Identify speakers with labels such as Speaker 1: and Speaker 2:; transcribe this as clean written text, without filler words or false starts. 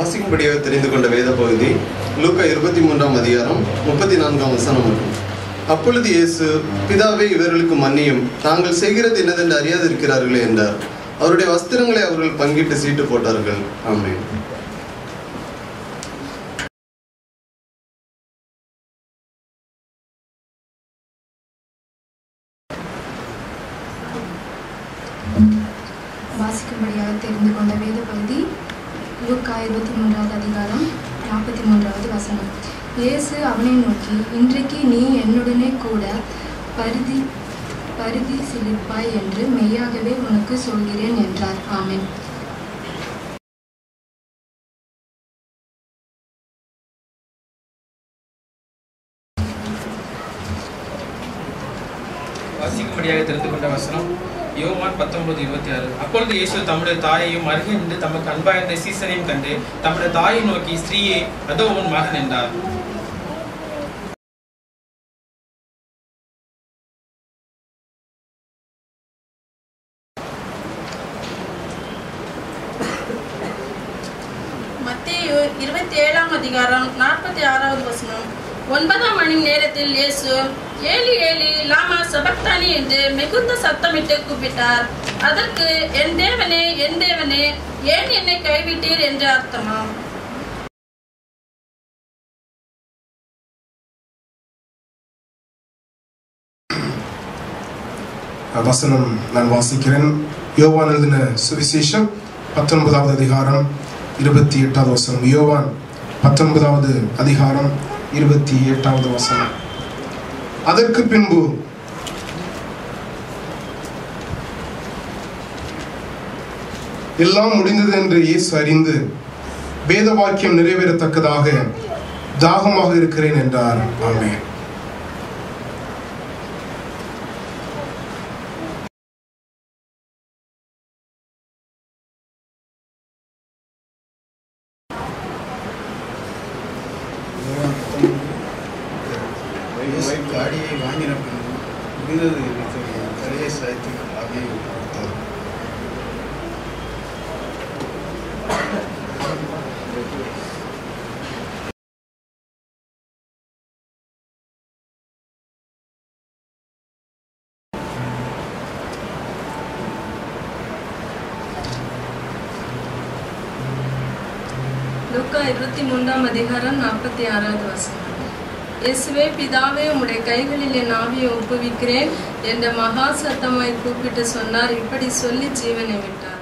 Speaker 1: வாசிக்கும்படியாக தெரிந்து கொண்ட வேத பகுதி லூக்கா 23ஆம் அதிகாரம் 34ஆம் வசனம். அப்பொழுது இயேசு, பிதாவே, இவர்களுக்கு மன்னியும், தாங்கள் செய்கிறது என்னதென்று அறியாதிருக்கிறார்களே என்றார். அவருடைய வஸ்திரங்களை அவர்கள் பங்கிட்டு சீட்டு போட்டார்கள். ஆமென்.
Speaker 2: வாசிக்கும்படியாக தெரிந்து கொண்ட வேத பகுதி லூக்கா 23ஆவது அதிகாரம் 43வது வசனம். இயேசு அவனை நோக்கி, இன்றைக்கு நீ என்னுடனே கூட பரிதீசிலிருப்பாய் என்று மெய்யாகவே உனக்கு சொல்கிறேன் என்றார். ஆமென்.
Speaker 3: வாசிக்கும்படியாக தெரிந்து கொண்ட வசனம் யோவான் 19:26. அப்பொழுது இயேசு தம்முடைய தாயையும் அருகே நின்று தமக்கு அன்பாயிருந்த சீசனையும் கண்டு தம்முடைய தாயை நோக்கி, ஸ்திரீயே, அதோ உன் மகன் என்றார்.
Speaker 4: மத்தேயு 27ஆம் அதிகாரம் 46வது வசனம். 9ஆம் மணி நேரத்தில் இயேசு, ஏலி ஏலி லாமா சபக்தானி என்று மிகுந்த சத்தமிட்டு கூப்பிட்டார். அதற்கு, என் தேவனே, என் தேவனே, ஏன் என்னை கைவிட்டீர் என்று அர்த்தமாம்.
Speaker 5: வசனம் நான் வாசிக்கிறேன். யோவான் எழுதின சுவிசேஷம் 19வது அதிகாரம் 28வது வசனம். யோவான் 19வது அதிகாரம் 28வது வசனம். அதற்கு பின்பு எல்லாம் முடிந்தது என்று இயேசு அறிந்து வேத வாக்கியம் நிறைவேறத்தக்கதாக தாகமாக இருக்கிறேன் என்றார். ஆமென்.
Speaker 6: காடியை வாங்கின பின்பு முடிந்தது தலையை சாய்த்து ஆகிய கொடுத்தார்.
Speaker 7: லூக்கா 23ஆம் அதிகாரம் 46வது வசனம். இயேசுவே, பிதாவே, உம்முடைய கைகளில் என் ஆவியை ஒப்புவிக்கிறேன் என்ற மகா சத்தமாய் கூப்பிட்டு சொன்னார். இப்படி சொல்லி ஜீவனை விட்டார்.